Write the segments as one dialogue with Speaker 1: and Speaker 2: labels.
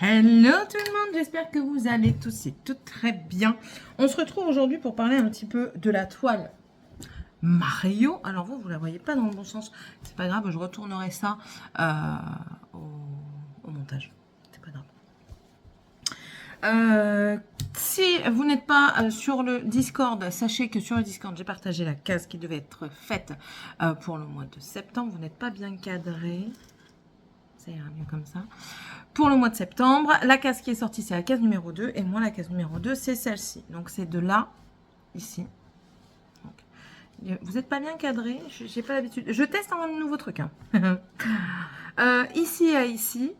Speaker 1: Hello tout le monde, j'espère que vous allez tous et toutes très bien. On se retrouve aujourd'hui pour parler un petit peu de la toile Mario. Alors vous la voyez pas dans le bon sens, c'est pas grave, je retournerai ça au montage. C'est pas grave. Si vous n'êtes pas sur le Discord, sachez que sur le Discord, j'ai partagé la case qui devait être faite pour le mois de septembre. Vous n'êtes pas bien cadré. Ça ira mieux comme ça. Pour le mois de septembre, la case qui est sortie, c'est la case numéro 2. Et moi, la case numéro 2, c'est celle-ci. Donc, c'est de là, ici. Donc, vous n'êtes pas bien cadré. Je n'ai pas l'habitude. Je teste un nouveau truc. Hein. Ici à ici.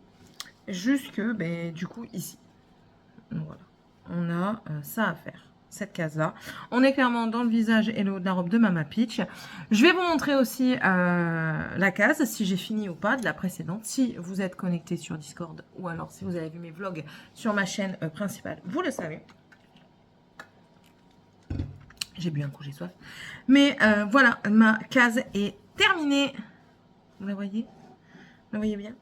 Speaker 1: Jusque, ben, du coup, ici. Donc, voilà. On a ça à faire. Cette case-là. On est clairement dans le visage et le haut de la robe de Mama Peach. Je vais vous montrer aussi la case, si j'ai fini ou pas, de la précédente. Si vous êtes connecté sur Discord ou alors si vous avez vu mes vlogs sur ma chaîne principale, vous le savez. J'ai bu un coup, j'ai soif. Mais voilà, ma case est terminée. Vous la voyez? Vous la voyez bien?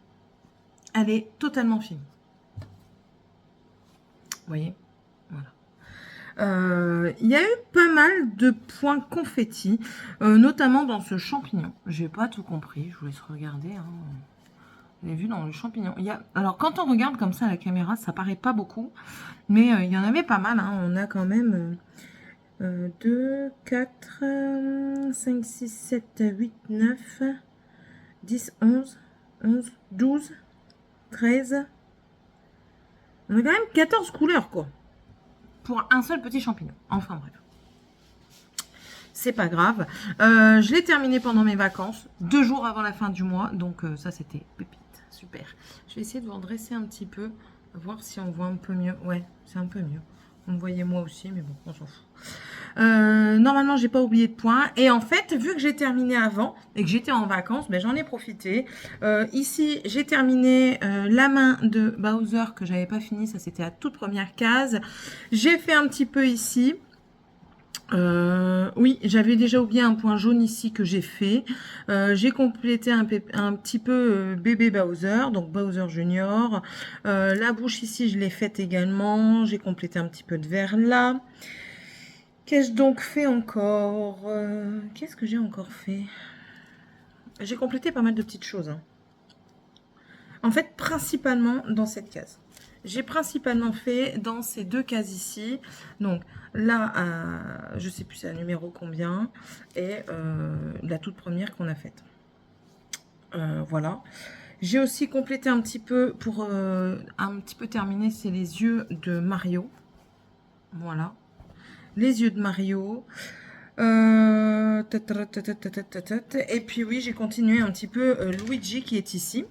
Speaker 1: Elle est totalement finie. Vous voyez? Voilà. Il y a eu pas mal de points confettis, notamment dans ce champignon. J'ai pas tout compris, je vous laisse regarder. Hein. Vous avez vu dans le champignon. Alors quand on regarde comme ça à la caméra, ça paraît pas beaucoup, mais il y en avait pas mal. Hein. On a quand même 2, 4, 5, 6, 7, 8, 9, 10, 11, 12, 13. On a quand même 14 couleurs, quoi. Pour un seul petit champignon. Enfin bref. C'est pas grave. Je l'ai terminé pendant mes vacances, 2 jours avant la fin du mois. Donc ça, c'était pépite. Super. Je vais essayer de vous redresser un petit peu, voir si on voit un peu mieux. Ouais, c'est un peu mieux. On me voyait moi aussi, mais bon, on s'en fout. Normalement, j'ai pas oublié de points. Et en fait, vu que j'ai terminé avant et que j'étais en vacances, ben, j'en ai profité. Ici, j'ai terminé la main de Bowser que j'avais pas fini. Ça, c'était la toute première case. J'ai fait un petit peu ici. Oui, j'avais déjà oublié un point jaune ici que j'ai fait. J'ai complété un petit peu bébé Bowser, donc Bowser Junior. La bouche ici, je l'ai faite également. J'ai complété un petit peu de vert là. Qu'ai-je donc fait encore? Qu'est-ce que j'ai encore fait? J'ai complété pas mal de petites choses. Hein. En fait, principalement dans cette case. J'ai principalement fait dans ces 2 cases ici. Donc là, je ne sais plus c'est la numéro combien. Et la toute première qu'on a faite. Voilà. J'ai aussi complété un petit peu pour un petit peu terminer, c'est les yeux de Mario. Voilà. Les yeux de Mario. Et puis oui, j'ai continué un petit peu Luigi qui est ici.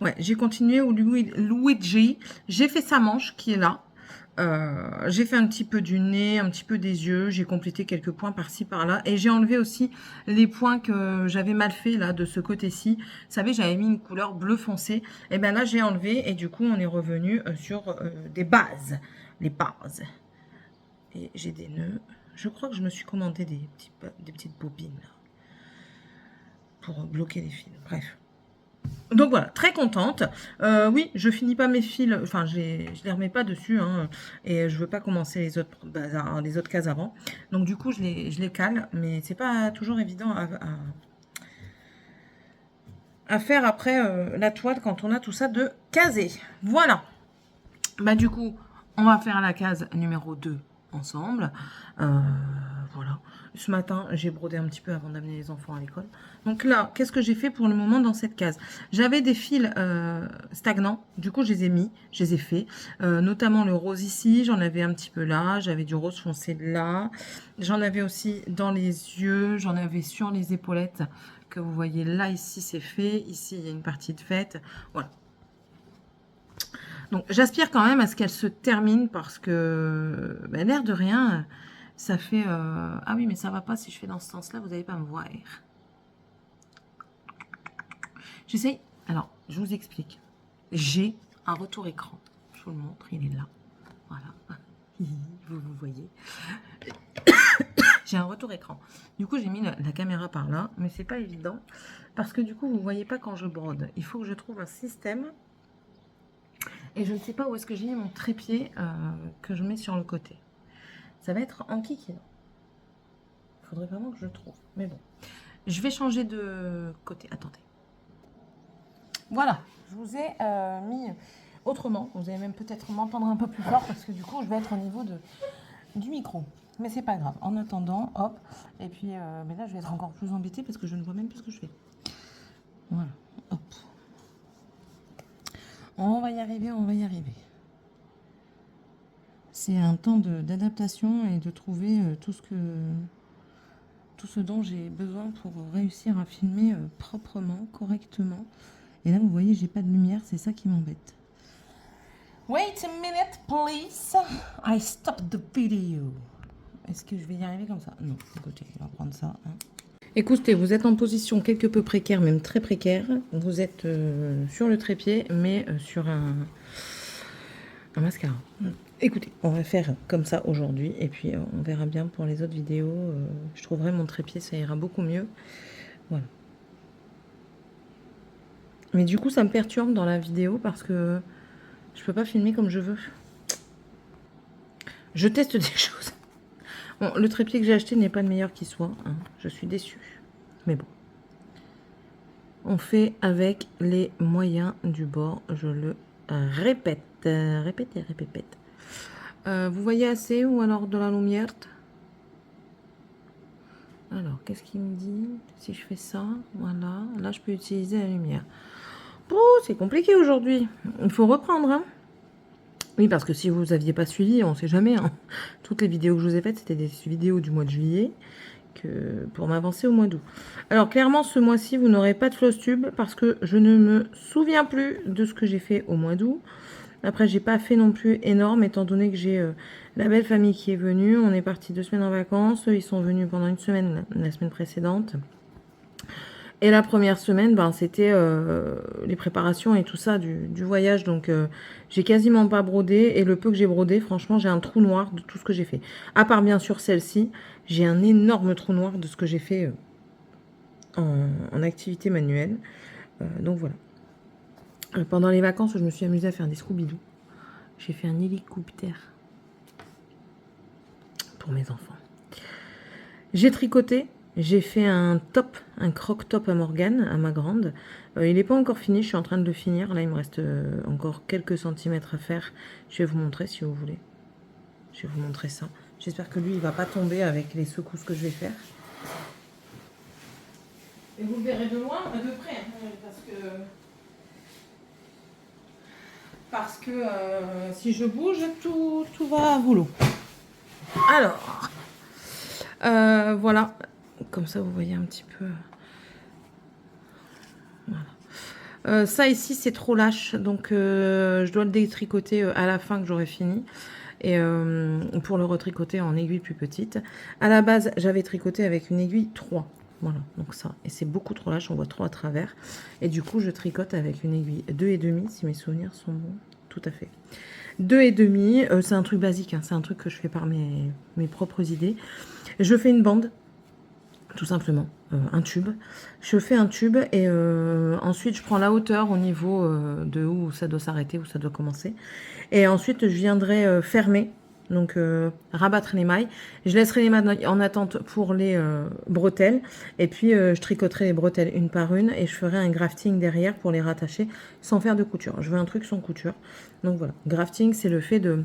Speaker 1: Ouais, j'ai continué au Luigi. J'ai fait sa manche qui est là. J'ai fait un petit peu du nez, un petit peu des yeux. J'ai complété quelques points par-ci, par-là. Et j'ai enlevé aussi les points que j'avais mal fait là, de ce côté-ci. Vous savez, j'avais mis une couleur bleu foncé. Et bien là, j'ai enlevé. Et du coup, on est revenu sur des bases. Les bases. Et j'ai des nœuds. Je crois que je me suis commandé des petites bobines là, pour bloquer les fils. Bref. Donc voilà, très contente. Oui, je finis pas mes fils, enfin je les remets pas dessus, hein, et je veux pas commencer les autres bazar, les autres cases avant. Donc du coup, je les cale, mais c'est pas toujours évident à faire après la toile quand on a tout ça de casé. Voilà. Bah du coup, on va faire la case numéro 2 ensemble. Voilà. Ce matin, j'ai brodé un petit peu avant d'amener les enfants à l'école. Donc là, qu'est-ce que j'ai fait pour le moment dans cette case? J'avais des fils stagnants. Du coup, je les ai mis, je les ai faits. Notamment le rose ici, j'en avais un petit peu là. J'avais du rose foncé là. J'en avais aussi dans les yeux. J'en avais sur les épaulettes que vous voyez là, ici, c'est fait. Ici, il y a une partie de faite. Voilà. Donc, j'aspire quand même à ce qu'elle se termine parce que, ben, l'air de rien, ça fait... Ah oui, mais ça va pas si je fais dans ce sens-là, vous n'allez pas me voir. J'essaye... Alors, je vous explique. J'ai un retour écran. Je vous le montre, il est là. Voilà. Vous voyez. j'ai un retour écran. Du coup, j'ai mis la caméra par là, mais c'est pas évident parce que du coup, vous voyez pas quand je brode. Il faut que je trouve un système et je ne sais pas où est-ce que j'ai mis mon trépied que je mets sur le côté. Ça va être en kikinant. Il faudrait vraiment que je le trouve, mais bon. Je vais changer de côté. Attendez. Voilà, je vous ai mis autrement. Vous allez même peut-être m'entendre un peu plus fort parce que du coup, je vais être au niveau du micro. Mais c'est pas grave. En attendant, hop. Et puis, mais là, je vais être encore plus embêtée parce que je ne vois même plus ce que je fais. Voilà, hop. On va y arriver, on va y arriver. C'est un temps d'adaptation et de trouver tout ce dont j'ai besoin pour réussir à filmer proprement, correctement. Et là, vous voyez, j'ai pas de lumière, c'est ça qui m'embête. Wait a minute, please. I stopped the video. Est-ce que je vais y arriver comme ça? Non, écoutez, on va prendre ça. Hein. Écoutez, vous êtes en position quelque peu précaire, même très précaire. Vous êtes sur le trépied, mais sur un mascara. Écoutez, on va faire comme ça aujourd'hui, et puis on verra bien pour les autres vidéos. Je trouverai mon trépied, ça ira beaucoup mieux. Voilà. Mais du coup, ça me perturbe dans la vidéo parce que je peux pas filmer comme je veux. Je teste des choses. Bon, le trépied que j'ai acheté n'est pas le meilleur qui soit. Hein. Je suis déçue. Mais bon. On fait avec les moyens du bord. Je le répète. Répète et répète. Vous voyez assez ou alors de la lumière? Alors, qu'est-ce qu'il me dit? Si je fais ça, voilà. Là, je peux utiliser la lumière. Oh, c'est compliqué aujourd'hui. Il faut reprendre, hein. Oui, parce que si vous n'aviez pas suivi, on ne sait jamais. Hein. Toutes les vidéos que je vous ai faites, c'était des vidéos du mois de juillet pour m'avancer au mois d'août. Alors, clairement, ce mois-ci, vous n'aurez pas de floss tube parce que je ne me souviens plus de ce que j'ai fait au mois d'août. Après, j'ai pas fait non plus énorme, étant donné que j'ai la belle famille qui est venue. On est parti 2 semaines en vacances. Ils sont venus pendant une semaine, la semaine précédente. Et la première semaine, ben, c'était les préparations et tout ça du voyage. Donc, j'ai quasiment pas brodé. Et le peu que j'ai brodé, franchement, j'ai un trou noir de tout ce que j'ai fait. À part, bien sûr, celle-ci, j'ai un énorme trou noir de ce que j'ai fait en activité manuelle. Donc, voilà. Pendant les vacances, je me suis amusée à faire des Scooby-Doo. J'ai fait un hélicoptère pour mes enfants. J'ai tricoté. J'ai fait un top, un croc-top à Morgane, à ma grande. Il n'est pas encore fini, je suis en train de le finir. Là, il me reste encore quelques centimètres à faire. Je vais vous montrer si vous voulez. Je vais vous montrer ça. J'espère que lui, il ne va pas tomber avec les secousses que je vais faire. Et vous le verrez de loin, de près, hein, parce que si je bouge, tout va à volo. Alors, voilà. Comme ça, vous voyez un petit peu. Voilà. Ça ici, c'est trop lâche. Donc, je dois le détricoter à la fin que j'aurai fini. Et pour le retricoter en aiguille plus petite. À la base, j'avais tricoté avec une aiguille 3. Voilà, donc ça. Et c'est beaucoup trop lâche, on voit trop à travers. Et du coup, je tricote avec une aiguille 2,5, si mes souvenirs sont bons. Tout à fait. 2,5, c'est un truc basique. Hein, c'est un truc que je fais par mes propres idées. Je fais une bande. Tout simplement, un tube. Je fais un tube et ensuite je prends la hauteur au niveau de où ça doit s'arrêter, où ça doit commencer. Et ensuite je viendrai fermer, donc rabattre les mailles. Je laisserai les mailles en attente pour les bretelles. Et puis je tricoterai les bretelles une par une et je ferai un grafting derrière pour les rattacher sans faire de couture. Je veux un truc sans couture. Donc voilà, grafting c'est le fait de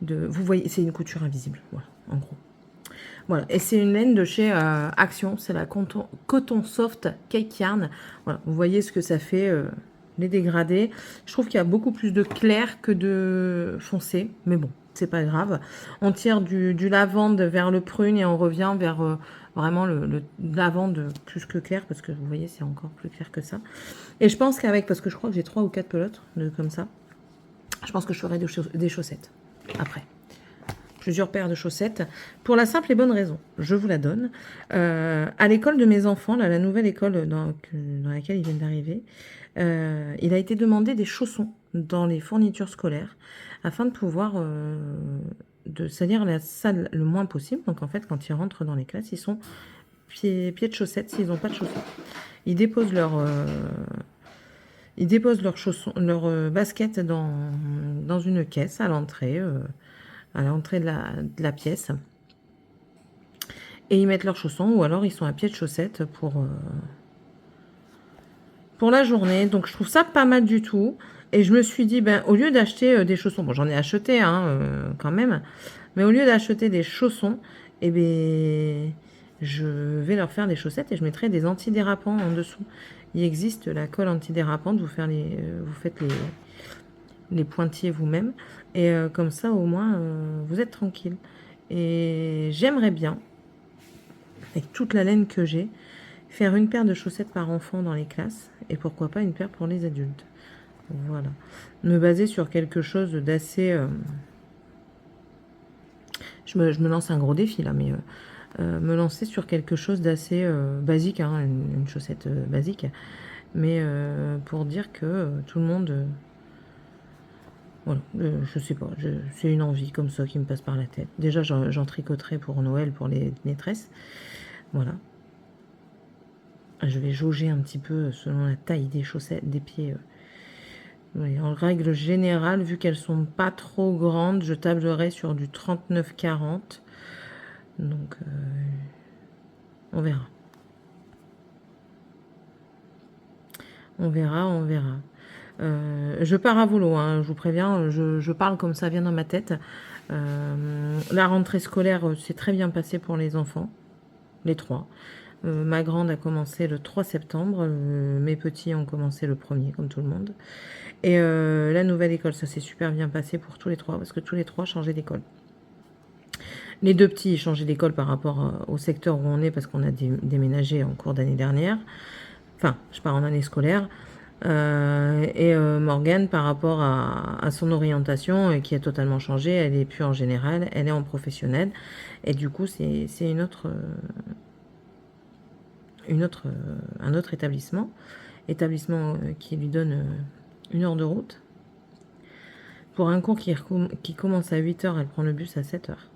Speaker 1: vous voyez, c'est une couture invisible, voilà, en gros. Voilà, et c'est une laine de chez Action, c'est la Coton Soft Cake Yarn. Voilà, vous voyez ce que ça fait, les dégradés. Je trouve qu'il y a beaucoup plus de clair que de foncé, mais bon, c'est pas grave. On tire du lavande vers le prune et on revient vers vraiment le lavande plus que clair, parce que vous voyez, c'est encore plus clair que ça. Et je pense qu'avec, parce que je crois que j'ai 3 ou 4 pelotes comme ça, je pense que je ferai des chaussettes après. Plusieurs paires de chaussettes, pour la simple et bonne raison, je vous la donne. À l'école de mes enfants, là, la nouvelle école dans laquelle ils viennent d'arriver, il a été demandé des chaussons dans les fournitures scolaires, afin de pouvoir de salir la salle le moins possible. Donc en fait, quand ils rentrent dans les classes, ils sont pieds de chaussettes s'ils n'ont pas de chaussettes. Ils déposent leurs chaussons, leurs baskets dans une caisse à l'entrée de la pièce. Et ils mettent leurs chaussons, ou alors ils sont à pied de chaussettes pour la journée. Donc je trouve ça pas mal du tout. Et je me suis dit, ben, au lieu d'acheter des chaussons, bon j'en ai acheté quand même, mais au lieu d'acheter des chaussons, eh ben, je vais leur faire des chaussettes et je mettrai des antidérapants en dessous. Il existe la colle antidérapante, vous faites les pointillés vous-même. Et comme ça, au moins, vous êtes tranquille. Et j'aimerais bien, avec toute la laine que j'ai, faire une paire de chaussettes par enfant dans les classes. Et pourquoi pas une paire pour les adultes. Voilà. Me baser sur quelque chose d'assez... Je me lance un gros défi là, mais me lancer sur quelque chose d'assez basique, hein, une chaussette basique. Mais pour dire que tout le monde... voilà, je sais pas, c'est une envie comme ça qui me passe par la tête. Déjà, j'en tricoterai pour Noël, pour les maîtresses. Voilà. Je vais jauger un petit peu selon la taille des chaussettes, des pieds. Oui, en règle générale, vu qu'elles sont pas trop grandes, je tablerai sur du 39-40. Donc, on verra. On verra. Je pars à volo, hein, je vous préviens, je parle comme ça vient dans ma tête. La rentrée scolaire s'est très bien passée pour les enfants, les trois. Ma grande a commencé le 3 septembre, mes petits ont commencé le 1er, comme tout le monde. Et la nouvelle école, ça s'est super bien passé pour tous les trois, parce que tous les trois changeaient d'école. Les deux petits changeaient d'école par rapport au secteur où on est, parce qu'on a déménagé en cours d'année dernière. Enfin, je pars en année scolaire. Et Morgane, par rapport à son orientation, qui a totalement changé, elle n'est plus en général, elle est en professionnel. Et du coup, c'est un autre établissement qui lui donne 1 heure de route. Pour un cours qui commence à 8 heures, elle prend le bus à 7 heures.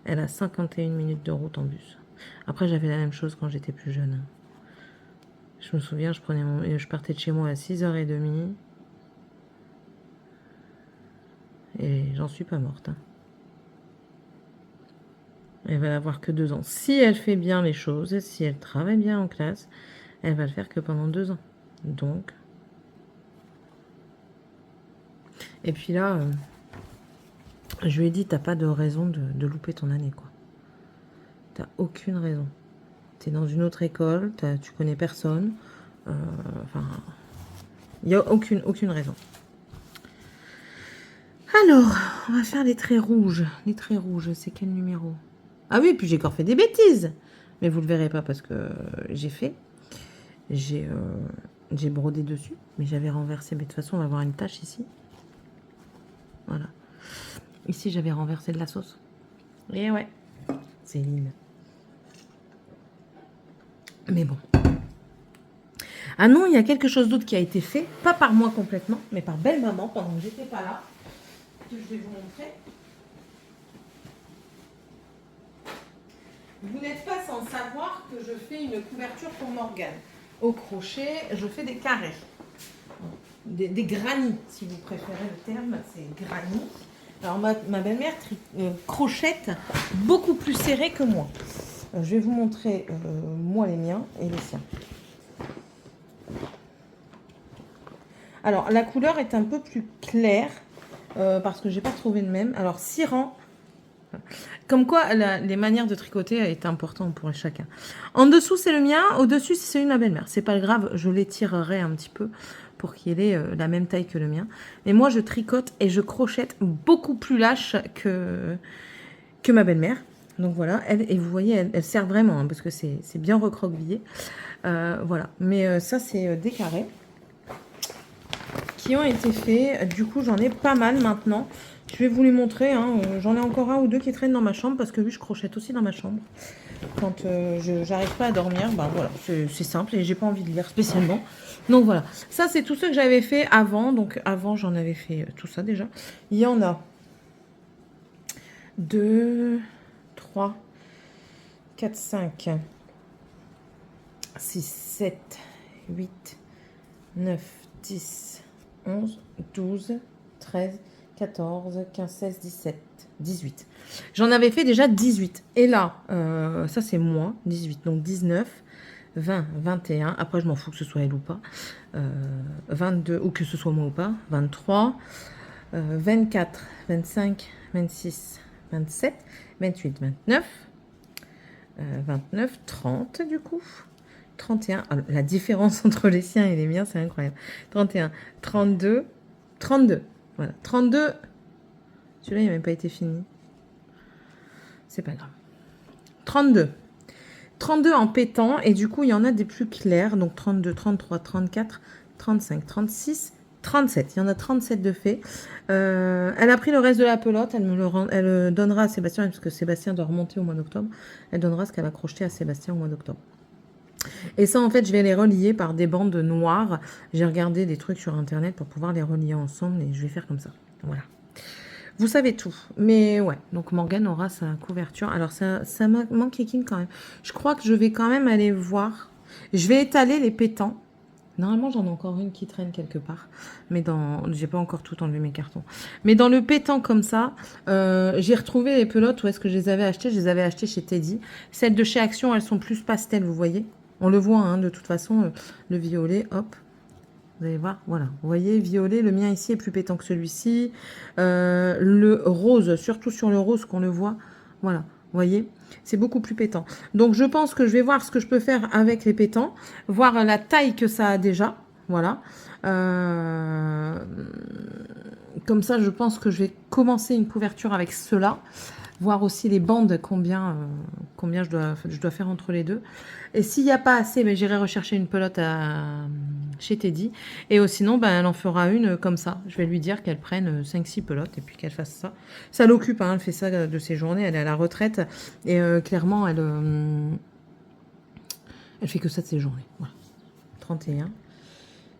Speaker 1: Elle a 51 minutes de route en bus. Après, j'avais la même chose quand j'étais plus jeune. Je me souviens, je partais de chez moi à 6h30. Et j'en suis pas morte. Elle va avoir que 2 ans. Si elle fait bien les choses, si elle travaille bien en classe, elle va le faire que pendant 2 ans. Donc. Et puis là, je lui ai dit, t'as pas de raison de louper ton année, quoi. T'as aucune raison. T'es dans une autre école, tu connais personne. Enfin, il n'y a aucune raison. Alors, on va faire les traits rouges. Les traits rouges, c'est quel numéro? Ah oui, puis j'ai encore fait des bêtises. Mais vous ne le verrez pas parce que j'ai brodé dessus. Mais j'avais renversé. Mais de toute façon, on va avoir une tache ici. Voilà. Ici, j'avais renversé de la sauce. Et ouais, Céline. Mais bon. Ah non, il y a quelque chose d'autre qui a été fait. Pas par moi complètement, mais par belle maman pendant que j'étais pas là. Que je vais vous montrer. Vous n'êtes pas sans savoir que je fais une couverture pour Morgane. Au crochet, je fais des carrés. Des granits, si vous préférez le terme, c'est granit. Alors ma belle-mère crochette beaucoup plus serré que moi. Je vais vous montrer moi les miens et les siens. Alors la couleur est un peu plus claire parce que j'ai pas trouvé le même. Alors 6 rangs. Comme quoi, les manières de tricoter est important pour chacun. En dessous, c'est le mien. Au-dessus, c'est celui de ma belle-mère. C'est pas grave, je l'étirerai un petit peu pour qu'il ait la même taille que le mien. Mais moi, je tricote et je crochette beaucoup plus lâche que ma belle-mère. Donc voilà, et vous voyez, elle sert vraiment, hein, parce que c'est bien recroquevillé. Voilà, mais ça, c'est des carrés qui ont été faits. Du coup, j'en ai pas mal maintenant. Je vais vous les montrer, hein. J'en ai encore 1 ou 2 qui traînent dans ma chambre parce que oui, je crochette aussi dans ma chambre. Quand j'arrive pas à dormir, ben voilà, c'est simple et j'ai pas envie de lire spécialement. Donc voilà, ça c'est tout ce que j'avais fait avant. Donc avant, j'en avais fait tout ça déjà. Il y en a 2, 3, 4, 5, 6, 7, 8, 9, 10, 11, 12, 13, 14, 15, 16, 17, 18. J'en avais fait déjà 18. Et là, ça c'est moi, 18. Donc 19, 20, 21. Après, je m'en fous que ce soit elle ou pas. 22, ou que ce soit moi ou pas. 23, 24, 25, 26, 27, 28, 29, 29, 30 du coup. 31. Alors, la différence entre les siens et les miens, c'est incroyable. 31, 32, 32. Voilà, 32. Celui-là, il n'a même pas été fini. C'est pas grave. 32. 32 en pétant, et du coup, il y en a des plus clairs. Donc 32, 33, 34, 35, 36, 37. Il y en a 37 de fait. Elle a pris le reste de la pelote. Elle donnera à Sébastien, parce que Sébastien doit remonter au mois d'octobre. Elle donnera ce qu'elle a crocheté à Sébastien au mois d'octobre. Et ça, en fait, je vais les relier par des bandes noires. J'ai regardé des trucs sur Internet pour pouvoir les relier ensemble, et je vais faire comme ça. Voilà. Vous savez tout. Mais ouais, donc Morgane aura sa couverture. Alors, ça manque Kikine quand même. Je crois que je vais quand même aller voir. Je vais étaler les pétants. Normalement, j'en ai encore une qui traîne quelque part. Mais j'ai pas encore tout enlevé mes cartons. Mais dans le pétant comme ça, j'ai retrouvé les pelotes. Où est-ce que je les avais achetées? Je les avais achetées chez Teddy. Celles de chez Action, elles sont plus pastel, vous voyez. On le voit, hein, de toute façon, le violet, hop. Vous allez voir, voilà. Vous voyez, violet, le mien ici est plus pétant que celui-ci. Le rose, surtout sur le rose qu'on le voit. Voilà, vous voyez, c'est beaucoup plus pétant. Donc, je pense que je vais voir ce que je peux faire avec les pétants. Voir la taille que ça a déjà. Voilà. Comme ça, je pense que je vais commencer une couverture avec cela. Voir aussi les bandes, combien je dois faire entre les deux. Et s'il n'y a pas assez, ben, j'irai rechercher une pelote chez Teddy. Et sinon, ben, elle en fera une comme ça. Je vais lui dire qu'elle prenne 5-6 pelotes et puis qu'elle fasse ça. Ça l'occupe, hein, elle fait ça de ses journées. Elle est à la retraite. Et clairement, elle fait que ça de ses journées. Voilà. 31.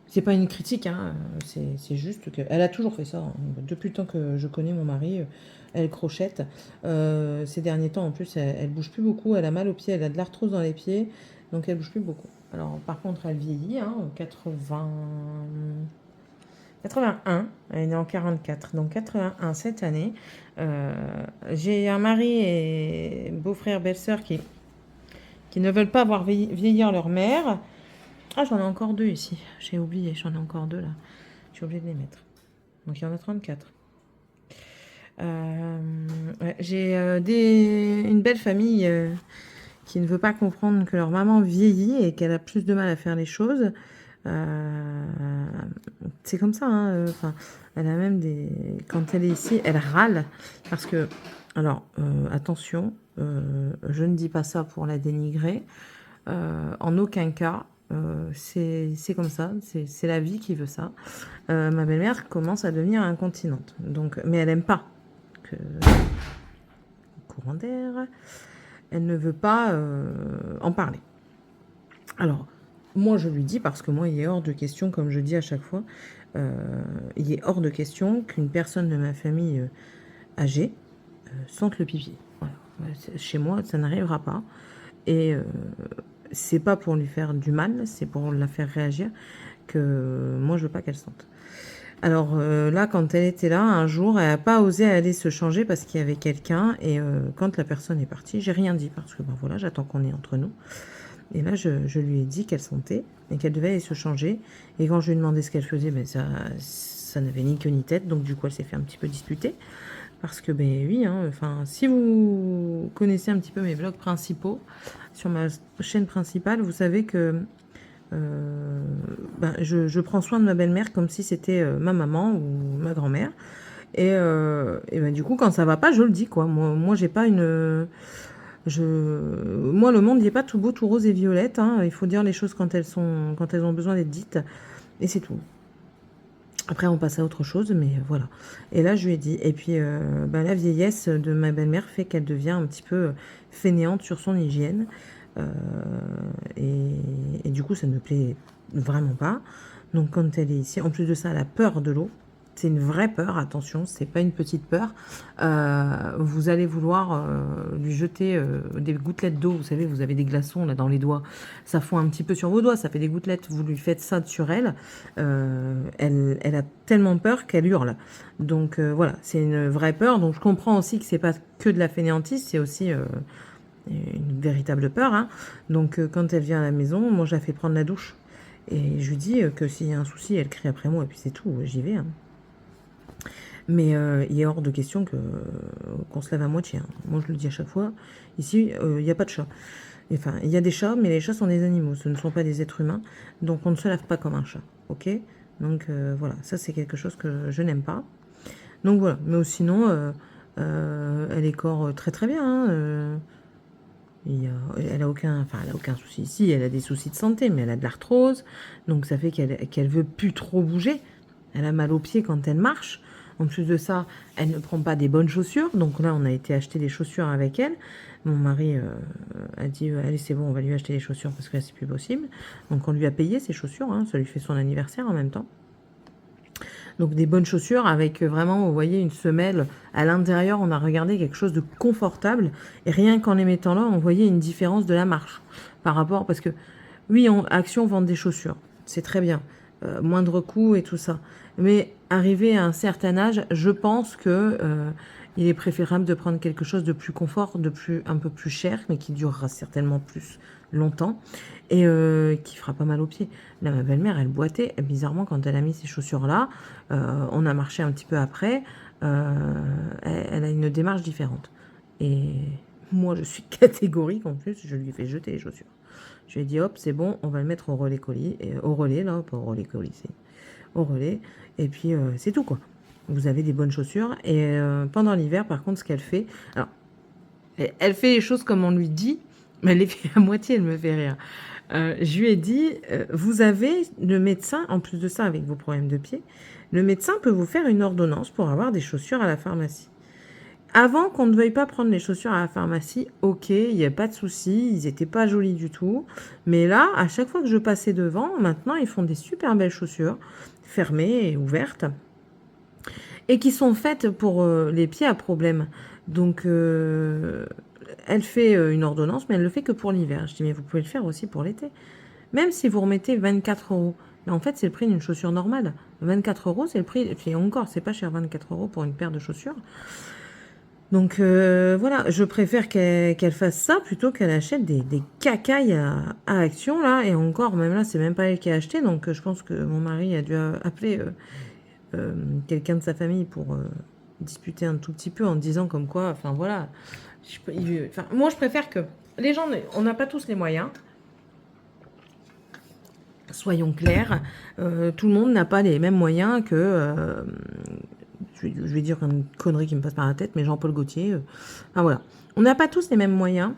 Speaker 1: C'est pas une critique, hein, c'est juste qu'elle a toujours fait ça. Hein. Depuis le temps que je connais mon mari, elle crochette. Ces derniers temps, en plus, elle bouge plus beaucoup. Elle a mal aux pieds, elle a de l'arthrose dans les pieds, donc elle bouge plus beaucoup. Alors, par contre, elle vieillit, hein, 81, elle est née en 44, donc 81 cette année. J'ai un mari et beau-frère, belle-sœur qui ne veulent pas voir vieillir leur mère. Ah, j'en ai encore deux ici. J'ai oublié, j'en ai encore deux là. J'ai oublié de les mettre. Donc il y en a 34. J'ai une belle famille qui ne veut pas comprendre que leur maman vieillit et qu'elle a plus de mal à faire les choses. C'est comme ça. Hein, elle a même des... Quand elle est ici, elle râle. Parce que... Alors, attention, je ne dis pas ça pour la dénigrer. En aucun cas. C'est comme ça, c'est la vie qui veut ça. Ma belle-mère commence à devenir incontinente. Donc, mais elle n'aime pas que courant d'air. Elle ne veut pas en parler. Alors, moi je lui dis, parce que moi il est hors de question, comme je dis à chaque fois, il est hors de question qu'une personne de ma famille âgée sente le pipi. Voilà. Chez moi, ça n'arrivera pas. Et c'est pas pour lui faire du mal, c'est pour la faire réagir que moi je veux pas qu'elle sente. Alors là, quand elle était là, un jour, elle n'a pas osé aller se changer parce qu'il y avait quelqu'un. Et quand la personne est partie, j'ai rien dit parce que ben voilà, j'attends qu'on est entre nous. Et là, je lui ai dit qu'elle sentait et qu'elle devait aller se changer. Et quand je lui ai demandé ce qu'elle faisait, ben ça n'avait ni queue ni tête. Donc du coup, elle s'est fait un petit peu disputer. Parce que, ben oui, hein, enfin, si vous connaissez un petit peu mes vlogs principaux, sur ma chaîne principale, vous savez que je prends soin de ma belle-mère comme si c'était ma maman ou ma grand-mère. Et ben, du coup, quand ça va pas, je le dis, quoi. Moi j'ai pas une... Moi, le monde n'est pas tout beau, tout rose et violette. Hein. Il faut dire les choses quand elles ont besoin d'être dites. Et c'est tout. Après, on passe à autre chose, mais voilà. Et là, je lui ai dit. Et puis, la vieillesse de ma belle-mère fait qu'elle devient un petit peu fainéante sur son hygiène. Et du coup, ça ne me plaît vraiment pas. Donc, quand elle est ici, en plus de ça, elle a peur de l'eau. c'est une vraie peur, attention, c'est pas une petite peur. Vous allez vouloir lui jeter des gouttelettes d'eau. Vous savez, vous avez des glaçons là dans les doigts, ça fond un petit peu sur vos doigts, ça fait des gouttelettes. Vous lui faites ça sur elle. Elle a tellement peur qu'elle hurle. Donc voilà, c'est une vraie peur. Donc je comprends aussi que c'est pas que de la fainéantise, c'est aussi une véritable peur. Hein. Donc quand elle vient à la maison, moi je la fais prendre la douche. Et je lui dis que s'il y a un souci, elle crie après moi, et puis c'est tout, j'y vais. Hein. Mais il est hors de question qu'on se lave à moitié. Hein. Moi, je le dis à chaque fois. Ici, il n'y a pas de chat. Enfin, il y a des chats, mais les chats sont des animaux. Ce ne sont pas des êtres humains. Donc, on ne se lave pas comme un chat. Ok. Donc, voilà. Ça, c'est quelque chose que je n'aime pas. Donc, voilà. Mais sinon, elle écore très, très bien. Hein. Elle a aucun souci ici. Elle a des soucis de santé, mais elle a de l'arthrose. Donc, ça fait qu'elle veut plus trop bouger. Elle a mal aux pieds quand elle marche. En plus de ça, elle ne prend pas des bonnes chaussures. Donc là, on a été acheter des chaussures avec elle. Mon mari a dit, allez, c'est bon, on va lui acheter des chaussures parce que là, c'est plus possible. Donc on lui a payé ses chaussures. Hein, ça lui fait son anniversaire en même temps. Donc des bonnes chaussures avec vraiment, vous voyez, une semelle. À l'intérieur, on a regardé quelque chose de confortable. Et rien qu'en les mettant là, on voyait une différence de la marche. Par rapport, parce que oui, Action vend des chaussures. C'est très bien. Moindre coût et tout ça. Mais arrivé à un certain âge, je pense que il est préférable de prendre quelque chose de plus confort, un peu plus cher, mais qui durera certainement plus longtemps et qui fera pas mal aux pieds. Là, ma belle-mère, elle boitait. Et bizarrement, quand elle a mis ces chaussures-là, on a marché un petit peu après. Elle a une démarche différente. Et moi, je suis catégorique en plus. Je lui ai fait jeter les chaussures. Je lui ai dit, hop, c'est bon, on va le mettre au relais colis. Au relais, là, pas au relais colis, c'est au relais. Et puis, c'est tout, quoi. Vous avez des bonnes chaussures. Et pendant l'hiver, par contre, ce qu'elle fait... Alors, elle fait les choses comme on lui dit, mais elle les fait à moitié, elle me fait rire. Je lui ai dit, vous avez le médecin, en plus de ça, avec vos problèmes de pied, le médecin peut vous faire une ordonnance pour avoir des chaussures à la pharmacie. Avant qu'on ne veuille pas prendre les chaussures à la pharmacie, ok, il n'y a pas de souci, ils n'étaient pas jolis du tout. Mais là, à chaque fois que je passais devant, maintenant, ils font des super belles chaussures, fermées et ouvertes, et qui sont faites pour les pieds à problème. Donc, elle fait une ordonnance, mais elle le fait que pour l'hiver. Je dis, mais vous pouvez le faire aussi pour l'été. Même si vous remettez 24 euros. Mais en fait, c'est le prix d'une chaussure normale. 24 euros, c'est le prix. Et encore, c'est pas cher, 24 euros pour une paire de chaussures. Donc voilà, je préfère qu'elle fasse ça plutôt qu'elle achète des cacailles à Action, là. Et encore, même là, c'est même pas elle qui a acheté. Donc je pense que mon mari a dû appeler quelqu'un de sa famille pour disputer un tout petit peu en disant comme quoi, enfin voilà. Moi, je préfère que les gens, on n'a pas tous les moyens. Soyons clairs, tout le monde n'a pas les mêmes moyens que... je vais dire une connerie qui me passe par la tête, mais Jean-Paul Gaultier. Enfin voilà. On n'a pas tous les mêmes moyens.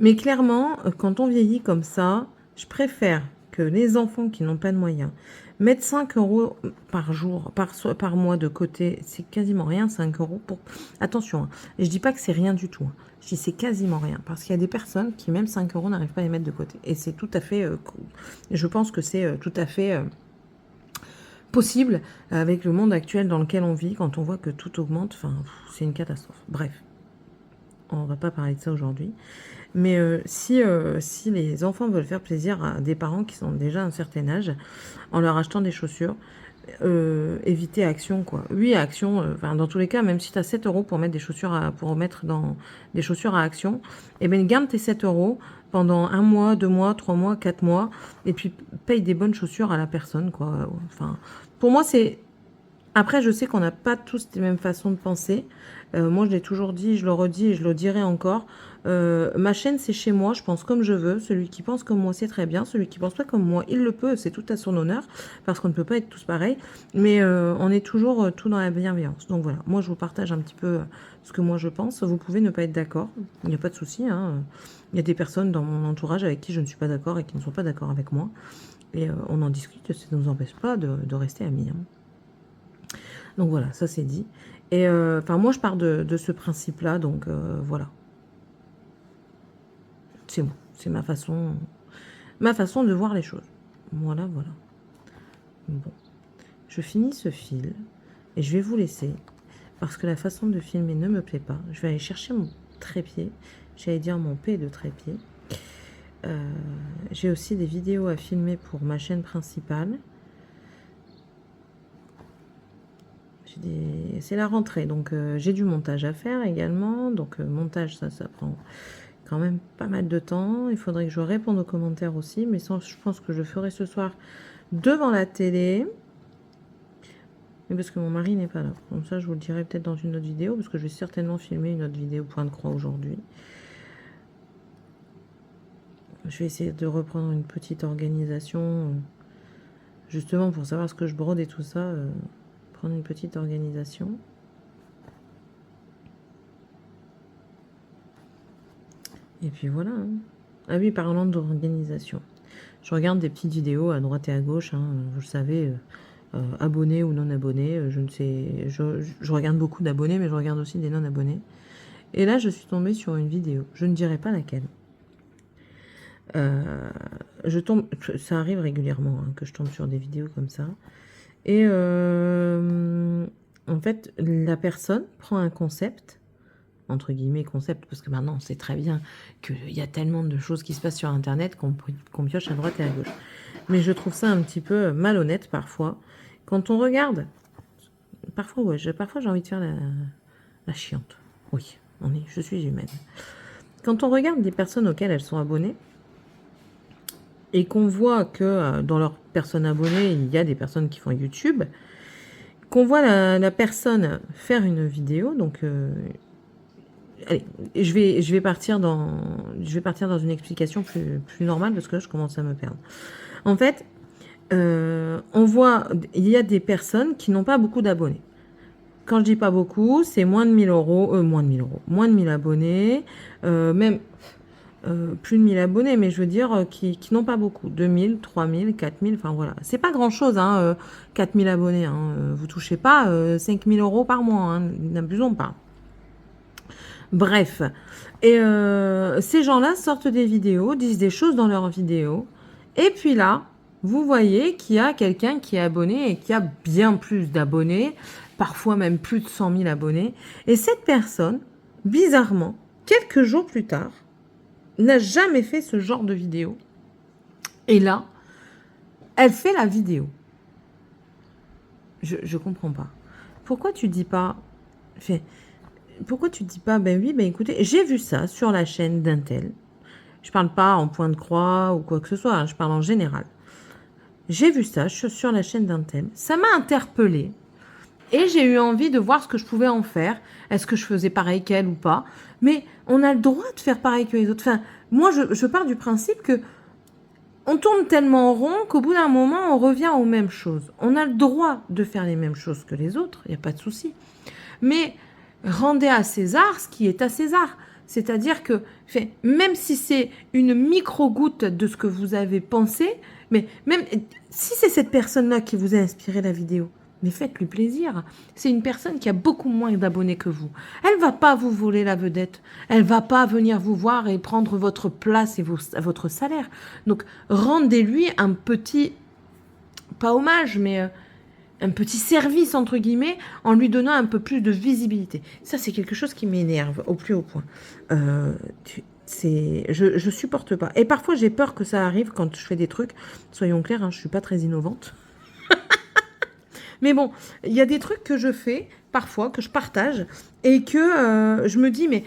Speaker 1: Mais clairement, quand on vieillit comme ça, je préfère que les enfants qui n'ont pas de moyens mettent 5 euros par jour, par mois de côté. C'est quasiment rien, 5 euros pour... Attention, hein, je dis pas que c'est rien du tout. Hein. Je dis c'est quasiment rien. Parce qu'il y a des personnes qui, même 5 euros, n'arrivent pas à les mettre de côté. Et c'est tout à fait... je pense que c'est tout à fait... possible avec le monde actuel dans lequel on vit, quand on voit que tout augmente, enfin, c'est une catastrophe. Bref, on va pas parler de ça aujourd'hui. Mais si les enfants veulent faire plaisir à des parents qui sont déjà à un certain âge, en leur achetant des chaussures, éviter Action, quoi. Oui, Action, dans tous les cas, même si tu as 7 euros pour mettre des chaussures pour mettre dans des chaussures à Action, eh ben garde tes 7 euros pendant 1 mois, 2 mois, 3 mois, 4 mois, et puis paye des bonnes chaussures à la personne, quoi. Enfin, pour moi, c'est... Après, je sais qu'on n'a pas tous les mêmes façons de penser. Moi, je l'ai toujours dit, je le redis et je le dirai encore. Ma chaîne, c'est chez moi, je pense comme je veux. Celui qui pense comme moi, c'est très bien. Celui qui pense pas comme moi, il le peut, c'est tout à son honneur, parce qu'on ne peut pas être tous pareils. Mais on est toujours tout dans la bienveillance. Donc voilà, moi, je vous partage un petit peu ce que moi je pense. Vous pouvez ne pas être d'accord, il n'y a pas de souci. Hein. Il y a des personnes dans mon entourage avec qui je ne suis pas d'accord et qui ne sont pas d'accord avec moi. Et on en discute, ça ne nous empêche pas de rester amis. Hein. Donc voilà, ça c'est dit. Et moi je pars de ce principe-là, donc voilà. C'est moi, c'est ma façon de voir les choses. Voilà, voilà. Bon, je finis ce fil et je vais vous laisser parce que la façon de filmer ne me plaît pas. Je vais aller chercher mon trépied, j'allais dire mon P de trépied. J'ai aussi des vidéos à filmer pour ma chaîne principale. C'est la rentrée, donc j'ai du montage à faire également. Donc montage, ça prend quand même pas mal de temps. Il faudrait que je réponde aux commentaires aussi, mais ça, je pense que je ferai ce soir devant la télé. Mais parce que mon mari n'est pas là. Comme ça, je vous le dirai peut-être dans une autre vidéo, parce que je vais certainement filmer une autre vidéo point de croix aujourd'hui. Je vais essayer de reprendre une petite organisation, justement pour savoir ce que je brode et tout ça. Prendre une petite organisation. Et puis voilà. Hein. Ah oui, parlant d'organisation. Je regarde des petites vidéos à droite et à gauche. Hein, vous le savez, abonnés ou non abonnés. Je ne sais. Je regarde beaucoup d'abonnés, mais je regarde aussi des non abonnés. Et là, je suis tombée sur une vidéo. Je ne dirai pas laquelle. Ça arrive régulièrement hein, que je tombe sur des vidéos comme ça. Et en fait, la personne prend un concept, entre guillemets concept, parce que maintenant on sait très bien qu'il y a tellement de choses qui se passent sur Internet qu'on pioche à droite et à gauche. Mais je trouve ça un petit peu malhonnête parfois. Quand on regarde, parfois ouais, parfois j'ai envie de faire la chiante. Oui, je suis humaine. Quand on regarde des personnes auxquelles elles sont abonnées, et qu'on voit que dans leurs personnes abonnées, il y a des personnes qui font YouTube, qu'on voit la personne faire une vidéo, donc allez, je vais partir dans une explication plus normale parce que là je commence à me perdre. En fait, on voit, il y a des personnes qui n'ont pas beaucoup d'abonnés. Quand je dis pas beaucoup, c'est moins de 1000 euros, moins de 1000 abonnés, même plus de 1000 abonnés, mais je veux dire qui n'ont pas beaucoup. 2000, 3000, 4000, enfin voilà. C'est pas grand chose, hein, 4000 abonnés. Hein, vous touchez pas 5000 euros par mois, hein, n'abusons pas. Bref. Et ces gens-là sortent des vidéos, disent des choses dans leurs vidéos. Et puis là, vous voyez qu'il y a quelqu'un qui est abonné et qui a bien plus d'abonnés, parfois même plus de 100 000 abonnés. Et cette personne, bizarrement, quelques jours plus tard, n'a jamais fait ce genre de vidéo. Et là, elle fait la vidéo. Je comprends pas. Pourquoi tu dis pas... Pourquoi tu dis pas, ben oui, ben écoutez, j'ai vu ça sur la chaîne d'un tel. Je parle pas en point de croix ou quoi que ce soit, hein, je parle en général. J'ai vu ça sur la chaîne d'un tel. Ça m'a interpellée. Et j'ai eu envie de voir ce que je pouvais en faire. Est-ce que je faisais pareil qu'elle ou pas? Mais on a le droit de faire pareil que les autres. Enfin, moi, je pars du principe que on tourne tellement en rond qu'au bout d'un moment, on revient aux mêmes choses. On a le droit de faire les mêmes choses que les autres, il n'y a pas de souci. Mais rendez à César ce qui est à César. C'est-à-dire que, même si c'est une micro-goutte de ce que vous avez pensé, mais même si c'est cette personne-là qui vous a inspiré la vidéo, mais faites-lui plaisir. C'est une personne qui a beaucoup moins d'abonnés que vous. Elle va pas vous voler la vedette. Elle va pas venir vous voir et prendre votre place et votre salaire. Donc, rendez-lui un petit, pas hommage, mais un petit service, entre guillemets, en lui donnant un peu plus de visibilité. Ça, c'est quelque chose qui m'énerve au plus haut point. Je supporte pas. Et parfois, j'ai peur que ça arrive quand je fais des trucs. Soyons clairs, hein, je suis pas très innovante. Mais bon, il y a des trucs que je fais, parfois, que je partage, et que je me dis, mais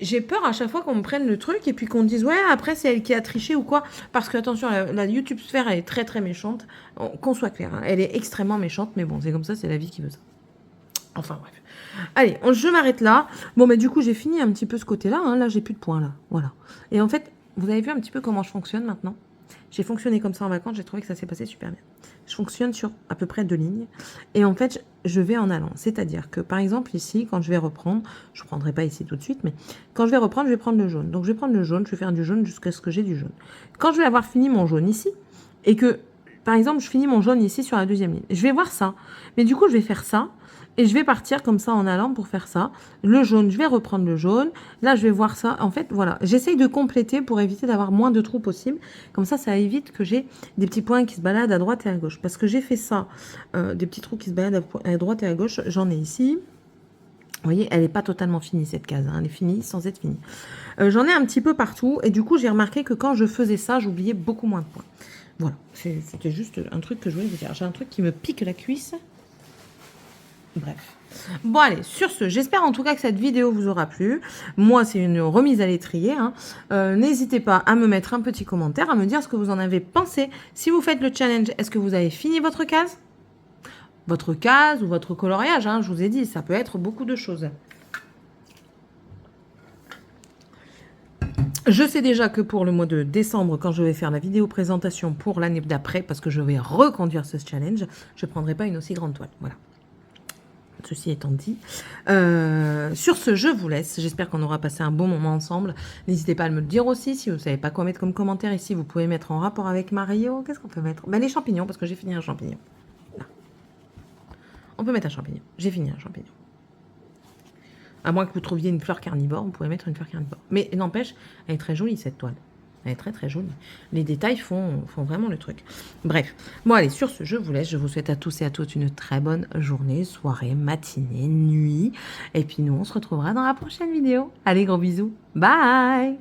Speaker 1: j'ai peur à chaque fois qu'on me prenne le truc, et puis qu'on me dise, ouais, après, c'est elle qui a triché ou quoi. Parce que, attention, la YouTube sphère, elle est très, très méchante. Qu'on soit clair, hein, elle est extrêmement méchante, mais bon, c'est comme ça, c'est la vie qui veut ça. Enfin, bref. Allez, je m'arrête là. Bon, mais du coup, j'ai fini un petit peu ce côté-là. Hein. Là, j'ai plus de points, là. Voilà. Et en fait, vous avez vu un petit peu comment je fonctionne maintenant? J'ai fonctionné comme ça en vacances, j'ai trouvé que ça s'est passé super bien. Je fonctionne sur à peu près 2 lignes. Et en fait, je vais en allant. C'est-à-dire que, par exemple, ici, quand je vais reprendre, je ne prendrai pas ici tout de suite, mais quand je vais reprendre, je vais prendre le jaune. Donc, je vais prendre le jaune, je vais faire du jaune jusqu'à ce que j'ai du jaune. Quand je vais avoir fini mon jaune ici, et que par exemple, je finis mon jaune ici sur la deuxième ligne. Je vais voir ça. Mais du coup, je vais faire ça. Et je vais partir comme ça en allant pour faire ça. Le jaune, je vais reprendre le jaune. Là, je vais voir ça. En fait, voilà. J'essaye de compléter pour éviter d'avoir moins de trous possible. Comme ça évite que j'ai des petits points qui se baladent à droite et à gauche. Parce que j'ai fait ça, des petits trous qui se baladent à droite et à gauche. J'en ai ici. Vous voyez, elle n'est pas totalement finie, cette case. Hein. Elle est finie sans être finie. J'en ai un petit peu partout. Et du coup, j'ai remarqué que quand je faisais ça, j'oubliais beaucoup moins de points. Voilà. C'était juste un truc que je voulais vous dire. J'ai un truc qui me pique la cuisse. Bref. Bon, allez, sur ce, j'espère en tout cas que cette vidéo vous aura plu. Moi, c'est une remise à l'étrier. Hein. N'hésitez pas à me mettre un petit commentaire, à me dire ce que vous en avez pensé. Si vous faites le challenge, est-ce que vous avez fini votre case? Votre case ou votre coloriage, hein, je vous ai dit, ça peut être beaucoup de choses. Je sais déjà que pour le mois de décembre, quand je vais faire la vidéo présentation pour l'année d'après, parce que je vais reconduire ce challenge, je ne prendrai pas une aussi grande toile. Voilà. Ceci étant dit, sur ce, je vous laisse. J'espère qu'on aura passé un bon moment ensemble. N'hésitez pas à me le dire aussi. Si vous ne savez pas quoi mettre comme commentaire ici, vous pouvez mettre en rapport avec Mario. Qu'est-ce qu'on peut mettre? Les champignons, parce que j'ai fini un champignon. Là. On peut mettre un champignon. J'ai fini un champignon. À moins que vous trouviez une fleur carnivore, vous pouvez mettre une fleur carnivore. Mais n'empêche, elle est très jolie cette toile. Elle est très très jolie. Les détails font vraiment le truc. Bref. Bon allez, sur ce, je vous laisse. Je vous souhaite à tous et à toutes une très bonne journée, soirée, matinée, nuit. Et puis nous, on se retrouvera dans la prochaine vidéo. Allez, gros bisous. Bye!